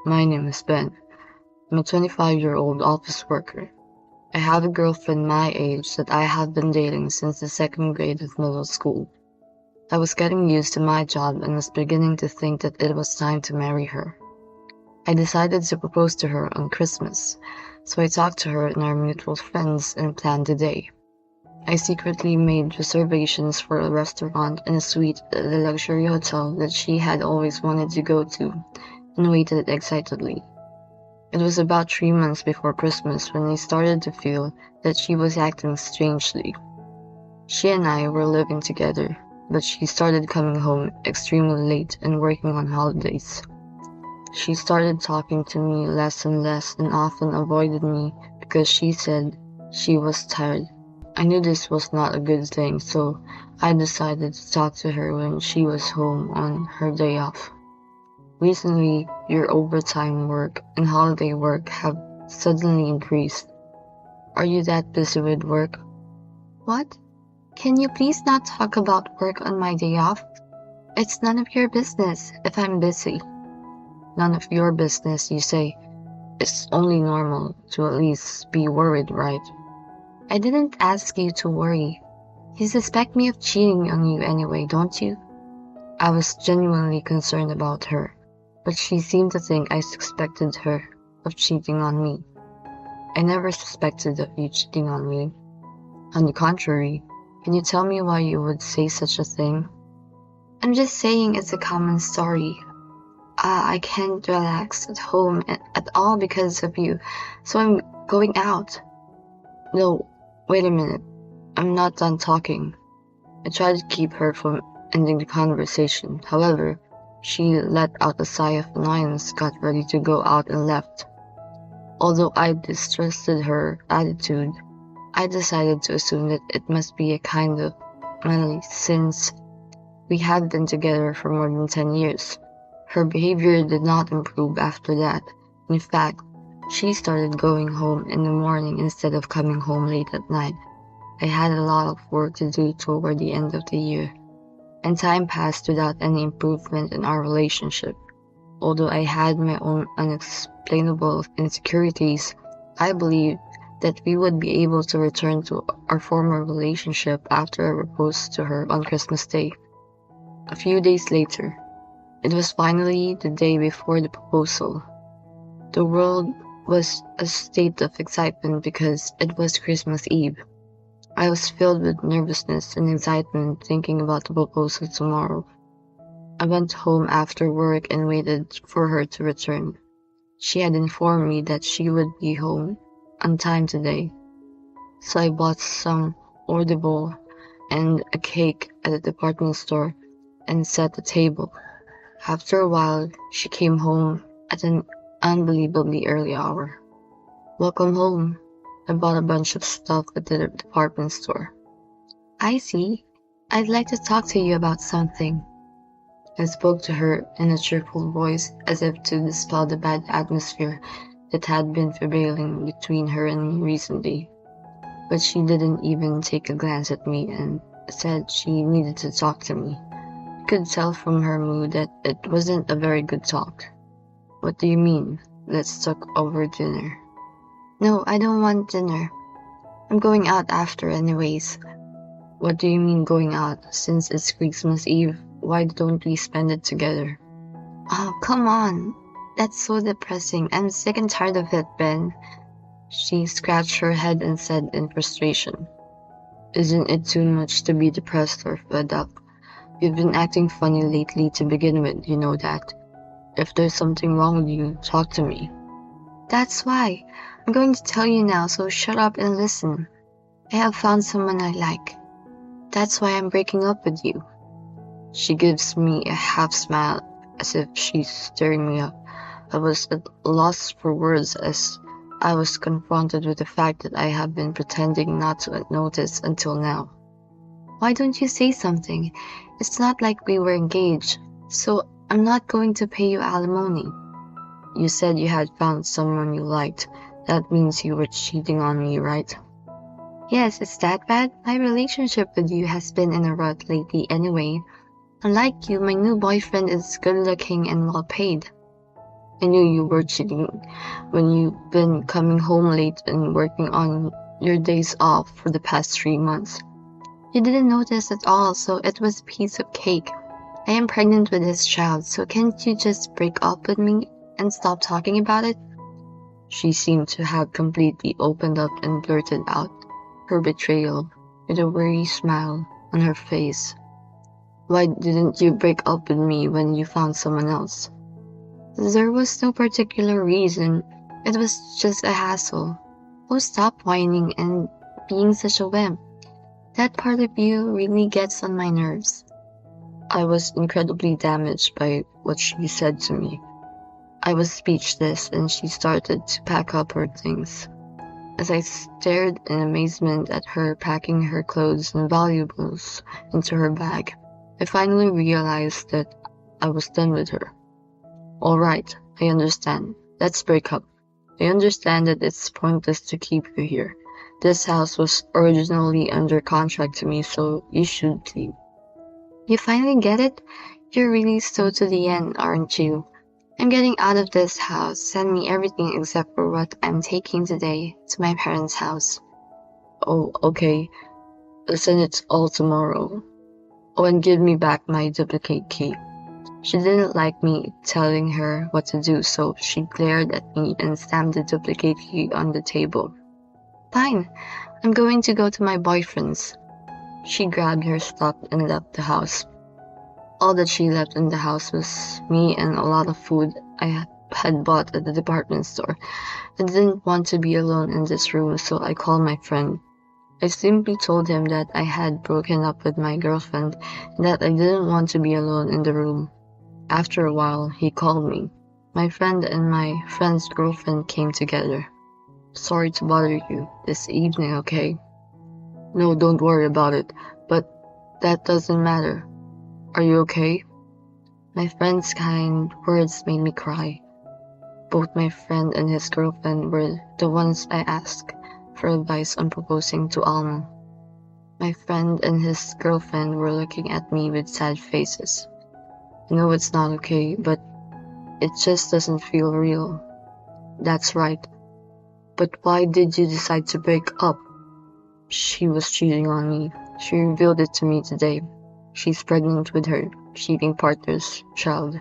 My name is Ben. I'm a 25-year-old office worker. I have a girlfriend my age that I have been dating since the second grade of middle school. I was getting used to my job and was beginning to think that it was time to marry her. I decided to propose to her on Christmas, so I talked to her and our mutual friends and planned the day. I secretly made reservations for a restaurant and a suite at the luxury hotel that she had always wanted to go to and waited excitedly. It was about 3 months before Christmas when I started to feel that she was acting strangely. She and I were living together, but she started coming home extremely late and working on holidays. She started talking to me less and less and often avoided me because she said she was tired. I knew this was not a good thing, so I decided to talk to her when she was home on her day off. Recently, your overtime work and holiday work have suddenly increased. Are you that busy with work? What? Can you please not talk about work on my day off? It's none of your business if I'm busy. None of your business, you say. It's only normal to at least be worried, right? I didn't ask you to worry. You suspect me of cheating on you anyway, don't you? I was genuinely concerned about her, but she seemed to think I suspected her of cheating on me. I never suspected of you cheating on me. On the contrary, can you tell me why you would say such a thing? I'm just saying it's a common story. I can't relax at home at all because of you, so I'm going out. No, wait a minute. I'm not done talking. I tried to keep her from ending the conversation. However, she let out a sigh of annoyance, got ready to go out and left. Although I distrusted her attitude, I decided to assume that it must be a kind of malice since we had been together for more than 10 years. Her behavior did not improve after that. In fact, she started going home in the morning instead of coming home late at night. I had a lot of work to do toward the end of the year, and time passed without any improvement in our relationship. Although I had my own unexplainable insecurities, I believed that we would be able to return to our former relationship after I proposed to her on Christmas Day. A few days later, it was finally the day before the proposal. The world was a state of excitement because it was Christmas Eve. I was filled with nervousness and excitement thinking about the proposal tomorrow. I went home after work and waited for her to return. She had informed me that she would be home on time today, so I bought some audible and a cake at the department store and set the table. After a while, she came home at an unbelievably early hour. Welcome home. I bought a bunch of stuff at the department store. I see. I'd like to talk to you about something. I spoke to her in a cheerful voice as if to dispel the bad atmosphere that had been prevailing between her and me recently. But she didn't even take a glance at me and said she needed to talk to me. I could tell from her mood that it wasn't a very good talk. What do you mean? Let's talk over dinner. No, I don't want dinner. I'm going out after anyways. What do you mean going out? Since it's Christmas Eve, why don't we spend it together? Oh, come on. That's so depressing. I'm sick and tired of it, Ben. She scratched her head and said in frustration, Isn't it too much to be depressed or fed up? You've been acting funny lately to begin with, you know that. If there's something wrong with you, talk to me. That's why. I'm going to tell you now, so shut up and listen. I have found someone I like. That's why I'm breaking up with you. She gives me a half smile as if she's stirring me up. I was at a loss for words as I was confronted with the fact that I have been pretending not to notice until now. Why don't you say something? It's not like we were engaged, so I'm not going to pay you alimony. You said you had found someone you liked. That means you were cheating on me, right? Yes, it's that bad. My relationship with you has been in a rut lately anyway. Unlike you, my new boyfriend is good-looking and well-paid. I knew you were cheating when you've been coming home late and working on your days off for the past 3 months. You didn't notice at all, so it was a piece of cake. I am pregnant with this child, so can't you just break up with me and stop talking about it? She seemed to have completely opened up and blurted out her betrayal with a weary smile on her face. Why didn't you break up with me when you found someone else? There was no particular reason. It was just a hassle. Oh, stop whining and being such a wimp. That part of you really gets on my nerves. I was incredibly damaged by what she said to me. I was speechless and she started to pack up her things. As I stared in amazement at her packing her clothes and valuables into her bag, I finally realized that I was done with her. All right, I understand. Let's break up. I understand that it's pointless to keep you here. This house was originally under contract to me, so you should leave. You finally get it? You're really so to the end, aren't you? I'm getting out of this house. Send me everything except for what I'm taking today to my parents' house. Oh, okay. I'll send it all tomorrow. Oh, and give me back my duplicate key. She didn't like me telling her what to do, so she glared at me and slammed the duplicate key on the table. Fine, I'm going to go to my boyfriend's. She grabbed her stuff and left the house. All that she left in the house was me and a lot of food I had bought at the department store. I didn't want to be alone in this room, so I called my friend. I simply told him that I had broken up with my girlfriend and that I didn't want to be alone in the room. After a while, he called me. My friend and my friend's girlfriend came together. Sorry to bother you this evening, okay? No, don't worry about it, but that doesn't matter. Are you okay? My friend's kind words made me cry. Both my friend and his girlfriend were the ones I asked for advice on proposing to Alma. My friend and his girlfriend were looking at me with sad faces. I know it's not okay, but it just doesn't feel real. That's right. But why did you decide to break up? She was cheating on me. She revealed it to me today. She's pregnant with her cheating partner's child.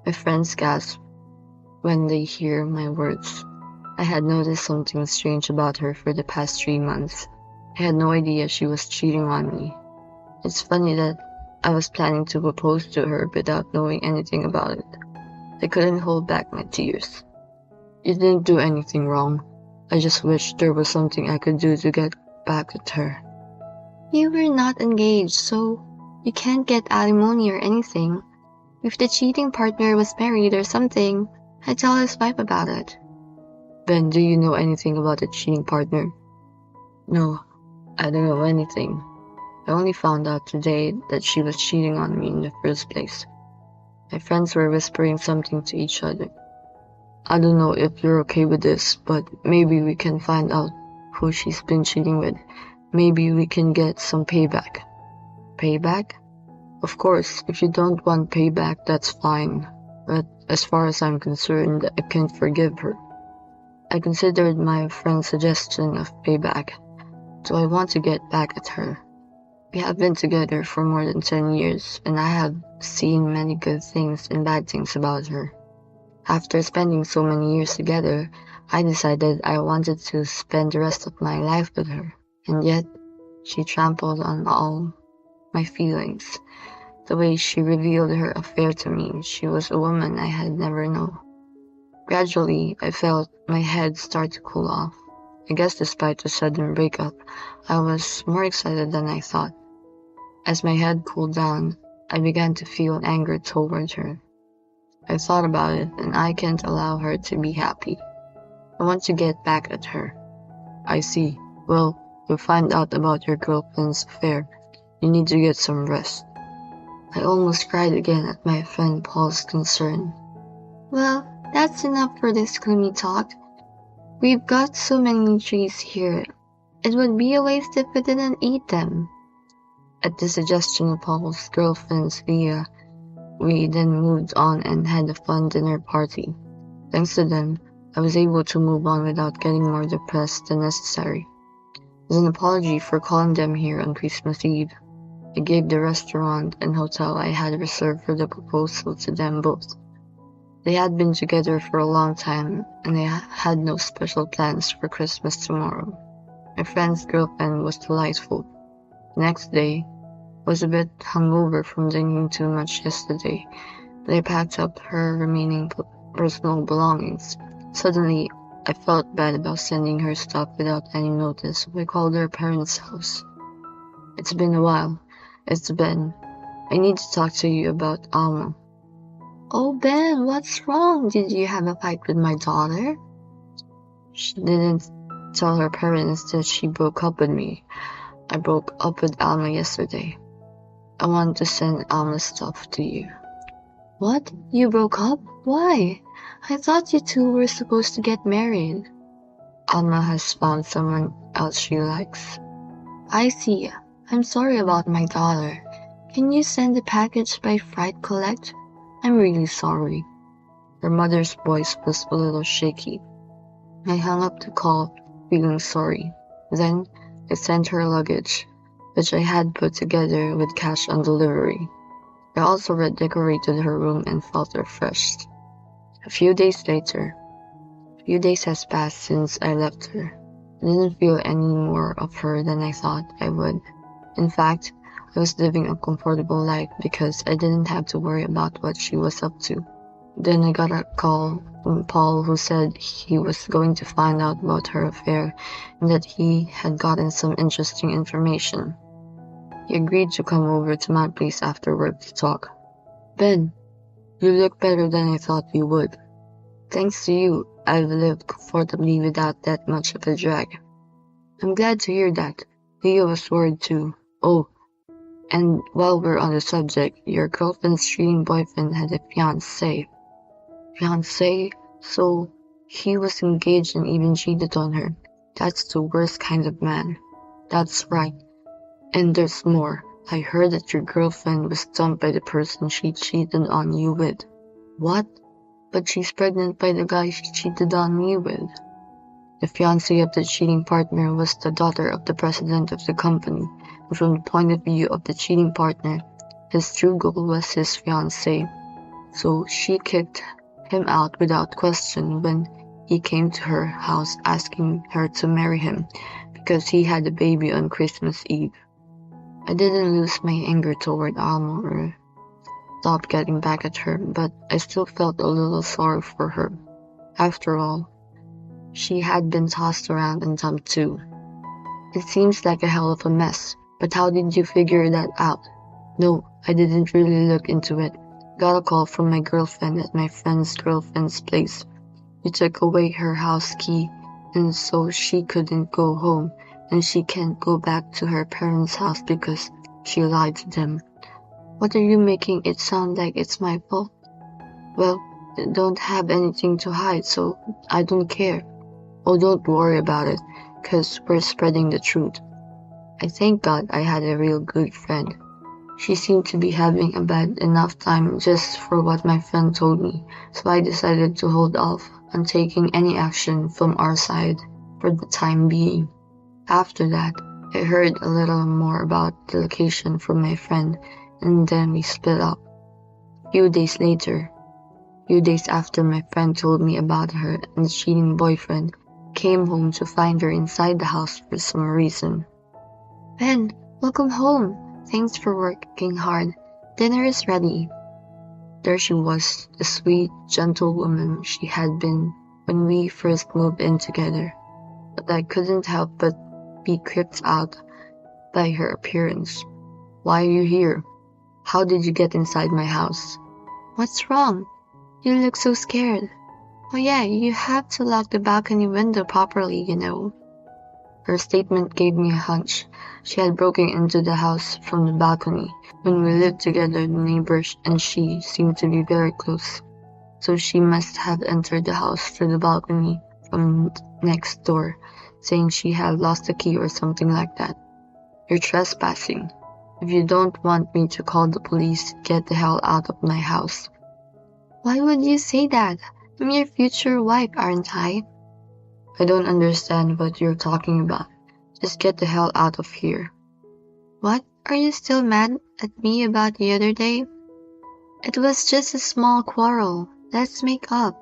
My friends gasp when they hear my words. I had noticed something strange about her for the past 3 months. I had no idea she was cheating on me. It's funny that I was planning to propose to her without knowing anything about it. I couldn't hold back my tears. You didn't do anything wrong. I just wish there was something I could do to get back at her. You were not engaged, so you can't get alimony or anything. If the cheating partner was married or something, I'd tell his wife about it. Ben, do you know anything about the cheating partner? No, I don't know anything. I only found out today that she was cheating on me in the first place. My friends were whispering something to each other. I don't know if you're okay with this, but maybe we can find out who she's been cheating with. Maybe we can get some payback. Payback? Of course, if you don't want payback, that's fine. But as far as I'm concerned, I can't forgive her. I considered my friend's suggestion of payback. Do I want to get back at her? We have been together for more than 10 years, and I have seen many good things and bad things about her. After spending so many years together, I decided I wanted to spend the rest of my life with her, and yet she trampled on all my feelings. The way she revealed her affair to me, she was a woman I had never known. Gradually, I felt my head start to cool off. I guess despite the sudden breakup, I was more excited than I thought. As my head cooled down, I began to feel anger towards her. I thought about it, and I can't allow her to be happy. I want to get back at her. I see. Well, you'll find out about your girlfriend's affair. You need to get some rest. I almost cried again at my friend Paul's concern. Well, that's enough for this gloomy talk. We've got so many trees here. It would be a waste if we didn't eat them. At the suggestion of Paul's girlfriend Leah, we then moved on and had a fun dinner party. Thanks to them, I was able to move on without getting more depressed than necessary. As an apology for calling them here on Christmas Eve, I gave the restaurant and hotel I had reserved for the proposal to them both. They had been together for a long time, and they had no special plans for Christmas tomorrow. My friend's girlfriend was delightful. The next day, I was a bit hungover from drinking too much yesterday, but I packed up her remaining personal belongings. Suddenly, I felt bad about sending her stuff without any notice, so I called her parents' house. It's been a while. It's Ben. I need to talk to you about Alma. Oh, Ben, what's wrong? Did you have a fight with my daughter? She didn't tell her parents that she broke up with me. I broke up with Alma yesterday. I want to send Alma's stuff to you. What? You broke up? Why? I thought you two were supposed to get married. Alma has found someone else she likes. I see. I'm sorry about my daughter. Can you send the package by Fright Collect? I'm really sorry. Her mother's voice was a little shaky. I hung up the call, feeling sorry. Then I sent her luggage, which I had put together with cash on delivery. I also redecorated her room and felt refreshed. A few days has passed since I left her. I didn't feel any more of her than I thought I would. In fact, I was living a comfortable life because I didn't have to worry about what she was up to. Then I got a call from Paul, who said he was going to find out about her affair and that he had gotten some interesting information. He agreed to come over to my place after work to talk. Ben, you look better than I thought you would. Thanks to you, I've lived comfortably without that much of a drag. I'm glad to hear that. Leo was worried too. Oh, and while we're on the subject, your girlfriend's cheating boyfriend had a fiancé. Fiancé? So he was engaged and even cheated on her. That's the worst kind of man. That's right. And there's more. I heard that your girlfriend was dumped by the person she cheated on you with. What? But she's pregnant by the guy she cheated on me with. The fiancé of the cheating partner was the daughter of the president of the company, and from the point of view of the cheating partner, his true goal was his fiancé. So she kicked him out without question when he came to her house asking her to marry him because he had a baby on Christmas Eve. I didn't lose my anger toward Alma or stop getting back at her, but I still felt a little sorry for her. After all, she had been tossed around and dumped too. It seems like a hell of a mess, but how did you figure that out? No, I didn't really look into it. Got a call from my girlfriend at my friend's girlfriend's place. He took away her house key, and so she couldn't go home, and she can't go back to her parents' house because she lied to them. What are you making it sound like it's my fault? Well, I don't have anything to hide, so I don't care. Oh, don't worry about it, 'cause we're spreading the truth. I thank God I had a real good friend. She seemed to be having a bad enough time just for what my friend told me, so I decided to hold off on taking any action from our side for the time being. After that, I heard a little more about the location from my friend, and then we split up. Few days after my friend told me about her and the cheating boyfriend, came home to find her inside the house for some reason. Ben, welcome home. Thanks for working hard. Dinner is ready. There she was, the sweet, gentle woman she had been when we first moved in together. But I couldn't help but be creeped out by her appearance. Why are you here? How did you get inside my house? What's wrong? You look so scared. Oh yeah, you have to lock the balcony window properly, you know. Her statement gave me a hunch. She had broken into the house from the balcony. When we lived together, the neighbors and she seemed to be very close. So she must have entered the house through the balcony from next door, saying she had lost the key or something like that. You're trespassing. If you don't want me to call the police, get the hell out of my house. Why would you say that? I'm your future wife, aren't I? I don't understand what you're talking about. Just get the hell out of here. What? Are you still mad at me about the other day? It was just a small quarrel. Let's make up.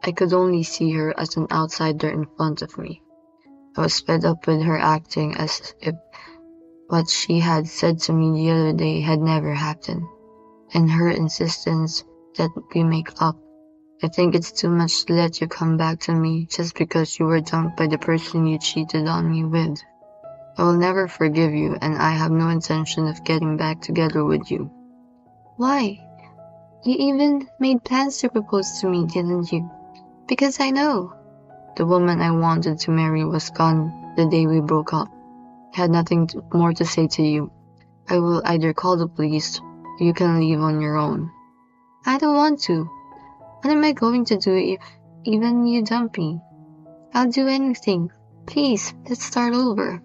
I could only see her as an outsider in front of me. I was fed up with her acting as if what she had said to me the other day had never happened, and her insistence that we make up. I think it's too much to let you come back to me just because you were dumped by the person you cheated on me with. I will never forgive you, and I have no intention of getting back together with you. Why? You even made plans to propose to me, didn't you? Because I know. The woman I wanted to marry was gone the day we broke up. I had nothing more to say to you. I will either call the police or you can leave on your own. I don't want to. What am I going to do if even you dump me? I'll do anything. Please, let's start over.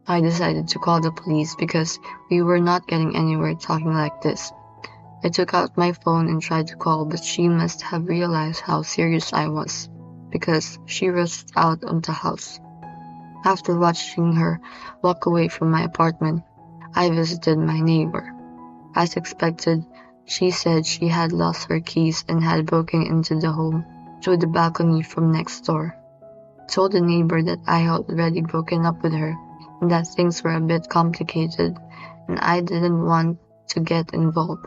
I decided to call the police because we were not getting anywhere talking like this. I took out my phone and tried to call, but she must have realized how serious I was, because she rushed out of the house. After watching her walk away from my apartment, I visited my neighbor. As expected, she said she had lost her keys and had broken into the home through the balcony from next door. I told the neighbor that I had already broken up with her and that things were a bit complicated and I didn't want to get involved.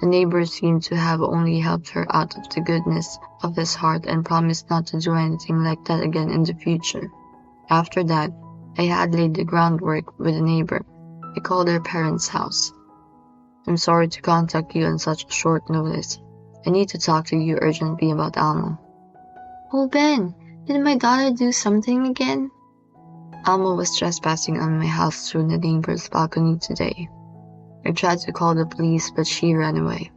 The neighbor seemed to have only helped her out of the goodness of his heart and promised not to do anything like that again in the future. After that, I had laid the groundwork with a neighbor. I called her parents' house. I'm sorry to contact you on such short notice. I need to talk to you urgently about Alma. Oh, Ben, did my daughter do something again? Alma was trespassing on my house through the neighbor's balcony today. I tried to call the police, but she ran away.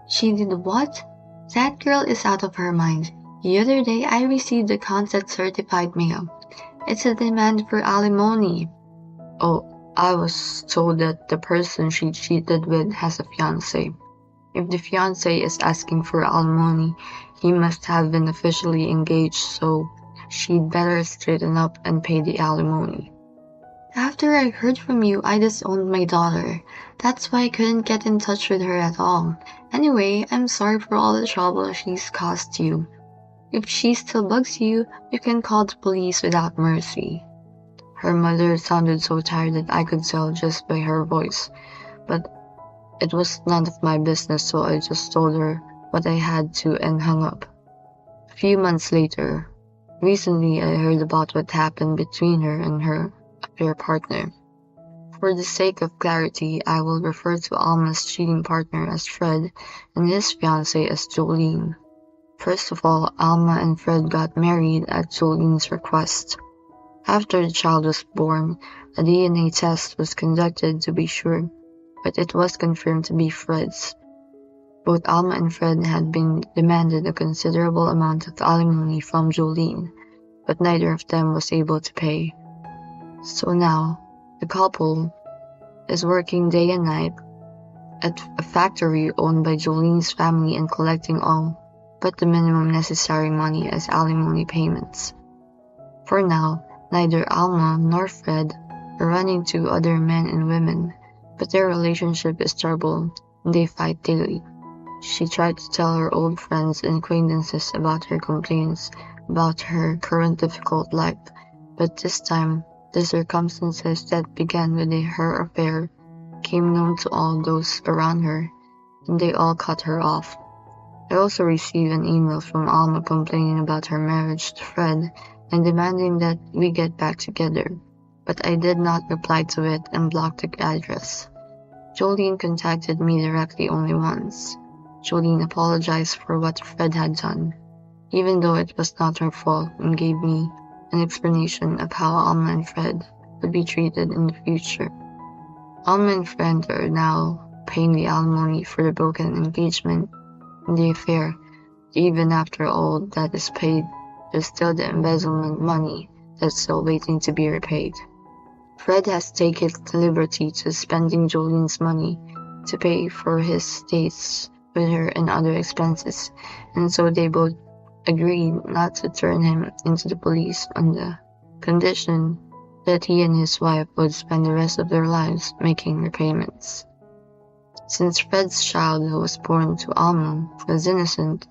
She did what? That girl is out of her mind. The other day I received the consent certified mail. It's a demand for alimony. Oh, I was told that the person she cheated with has a fiancé. If the fiancé is asking for alimony, he must have been officially engaged, so she'd better straighten up and pay the alimony. After I heard from you, I disowned my daughter. That's why I couldn't get in touch with her at all. Anyway, I'm sorry for all the trouble she's caused you. If she still bugs you, you can call the police without mercy. Her mother sounded so tired that I could tell just by her voice, but it was none of my business, so I just told her what I had to and hung up. A few months later, recently I heard about what happened between her and her affair partner. For the sake of clarity, I will refer to Alma's cheating partner as Fred and his fiancée as Jolene. First of all, Alma and Fred got married at Jolene's request. After the child was born, a DNA test was conducted to be sure, but it was confirmed to be Fred's. Both Alma and Fred had been demanded a considerable amount of alimony from Jolene, but neither of them was able to pay. So now, the couple is working day and night at a factory owned by Jolene's family and collecting all but the minimum necessary money as alimony payments. For now, neither Alma nor Fred are running to other men and women, but their relationship is troubled and they fight daily. She tried to tell her old friends and acquaintances about her complaints about her current difficult life, but this time, the circumstances that began with her affair came known to all those around her, and they all cut her off. I also received an email from Alma complaining about her marriage to Fred and demanding that we get back together, but I did not reply to it and blocked the address. Jolene contacted me directly only once. Jolene apologized for what Fred had done, even though it was not her fault, and gave me an explanation of how Alma and Fred would be treated in the future. Alma and Fred are now paying the alimony for the broken engagement and the affair. Even after all that is paid, there's still the embezzlement money that's still waiting to be repaid. Fred has taken the liberty to spending Jolene's money to pay for his estate's with her and other expenses, and so they both agreed not to turn him into the police on the condition that he and his wife would spend the rest of their lives making repayments. Since Fred's child who was born to Alma was innocent,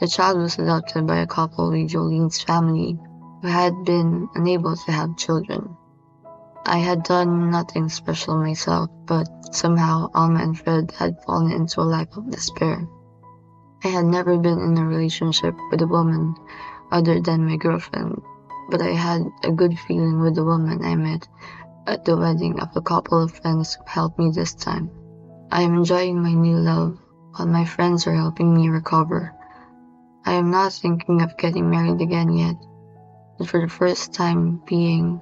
the child was adopted by a couple with Jolene's family who had been unable to have children. I had done nothing special myself, but somehow Alma and Fred had fallen into a life of despair. I had never been in a relationship with a woman other than my girlfriend, but I had a good feeling with the woman I met at the wedding of a couple of friends who helped me this time. I am enjoying my new love, while my friends are helping me recover. I am not thinking of getting married again yet, but for the first time being,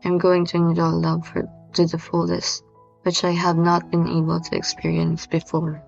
I'm going to enjoy love to the fullest, which I have not been able to experience before.